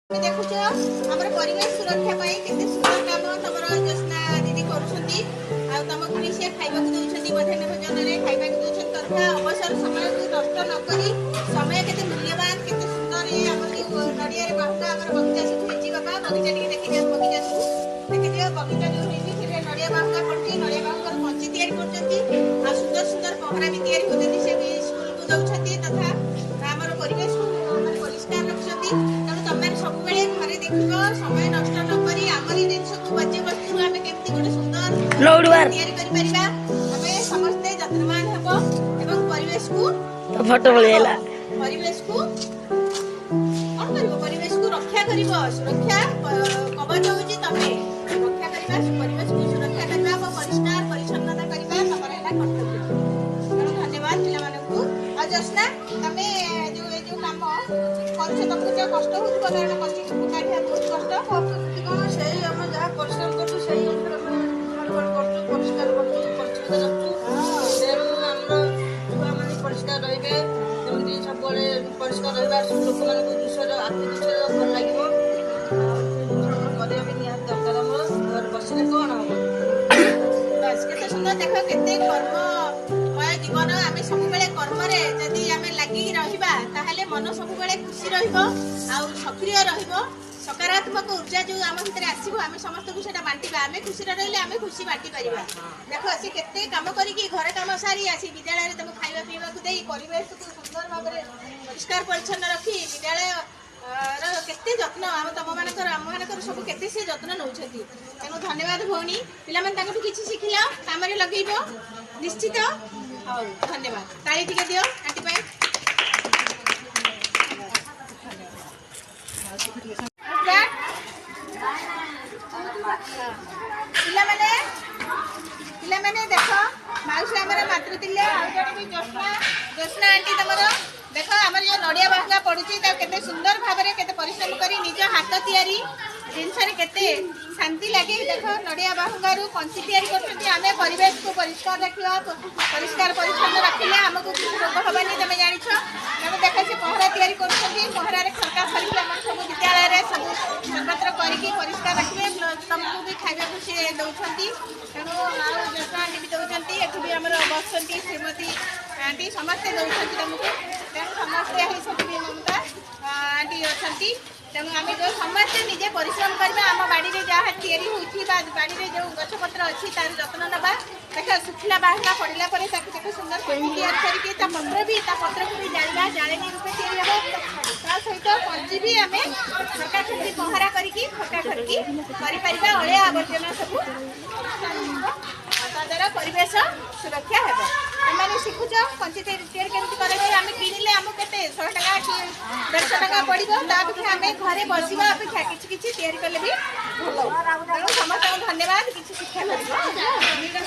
देखुच आमर परिवेश सुरक्षा केते सुंदर काम तमर जोस्ना दीदी करूछंती आ तम खुनी से खाइबा को दउछंती मध्याह्न भोजन रे खाइबा को दउछंती तथा अवसर समय को नष्ट न करी समय केते मूल्यवान केते सुंदर ए हमर नडिया रे बाहुटा हमर बगीचा से भेजी बाबा बगीचा टिके देखि जे बगीचा सु देखि जे बगीचा जो हेजी से नडिया बाहुटा पड़ती नडिया बाहुटा पंची तयारी करछंती आ सुंदर सुंदर पहरा भी तयारी होजंती से भी स्कूल को दउछंती तथा हमर परिवेश को हमर परिष्कार रखछंती तमे सब बेले घरे देखिबो समय नष्ट न करी हमरी जिंस को बच्चे वस्तु हमें केमती गोटे सुंदर लोडवार तयारी करि परिबा हमें समस्त यत्नवान हेबो एवं परिवेश को फोटो बोलेला परिवेश को कोन करिवो परिवेश को रक्षा करिवो सुरक्षा कवच होची तमे रक्षा करिबा परिवेश को सुरक्षा करबा और परिष्कार परिच्छन्नता करबा तमर एला कर्तव्य धन्यवाद पिला मानकू आ जसना तमे जो काम करछ तमको जो कष्ट होत कारण कष्ट काढिया बहुत कष्ट कोन सेही हम जहा परिश्रम करछु सेही हम करछु परिष्कार करछु परिच्छन्न रखछु तेनु हमरो छुआ माने परिष्कार रहिबे जेमति सब बळे परिष्कार रहबा लोक मानको दूसर आत्म दूसर भल लागिवो करे भी निहात दरकार हमरो घर बसिले कोन हो बस केते सुंदर देखो केते कर्ममय जीवन आमे सब बेले कर्म रे जदी आमे लागि रहिबा ताहाले मन सब बेले खुशी रहिबो आ सक्रिय रहिबो सकारात्मक ऊर्जा जो आम भीतर आसीबो आमे समस्त को सेटा बांटीबा आमे खुशी रहले आमे खुशी बांटी परिबा देखो से केते काम करी कि घर काम सारी आसी विद्यालय रे तम खाइबा पीबा को देई परिवेश को सुंदर भाबरे परिष्कार परिच्छन्न रखी विद्यालय रो केते जत्न आम तम मानकर सब केते से जत्न नउछथि तेनु धन्यवाद भौनी पिला मन ताकू किछि सिखिला काम रे लगेइबो निश्चित हाउ धन्यवाद ताली टिके दियो आंटी पाई पिला मैंने देख मौसी आमर मातृतुल्य जोस्ना आंटी तमर देख आमर जो नड़िया बाहुगा पड़ुची केते सुंदर भाव में केते परिश्रम करी निज हाथ तैयारी जिनस केते शांति लगे देख नड़िया बाहुगारू पंची तैयारी करछंती आमे परिवेश को परिष्कार रखिया परिष्कार परिच्छन्न रखिले हमको रोग हबानी तमे जानिछ हम देख से पहरा तैयारी करछंती पहरा रे खरका खरी हमर सब विद्यालय रे सब सर्वत्र करिकी परिष्कार रखिले तुमको भी खाइबा को से दउछंती तेनु आ जसा आंटी भी दउछंती एठु भी हमर बसंती श्रीमती आंटी समस्त दउछंती तुमको तेनु समस्त हे सब भी ममता आंटी अछंती तेणु आम जो समस्ते निजे परिश्रम करवा आम बाड़ी में जहाँ तैयारी होती बाड़ी में जो गछपत्र अच्छी तार जत्न नवा देख सुखला बाहुला पड़ा पर सुंदर तैयारी करके पत्र को भी जाना जालेनी रूपे तैयारी हम सहित पंची भी आम खटा खटी पहरा करके खटा खटकी अलिया आवर्जना सब द्वारा परिवेश सुरक्षा है मैंने शिखुच पंची तैयारी केमती आम किणिले आम के 100 टका 150 टका पड़ो तापेक्षा आम घरे बसवा अपेक्षा किसी तैयारी कले भी भल तेणु समस्त धन्यवाद किसी शिक्षा कर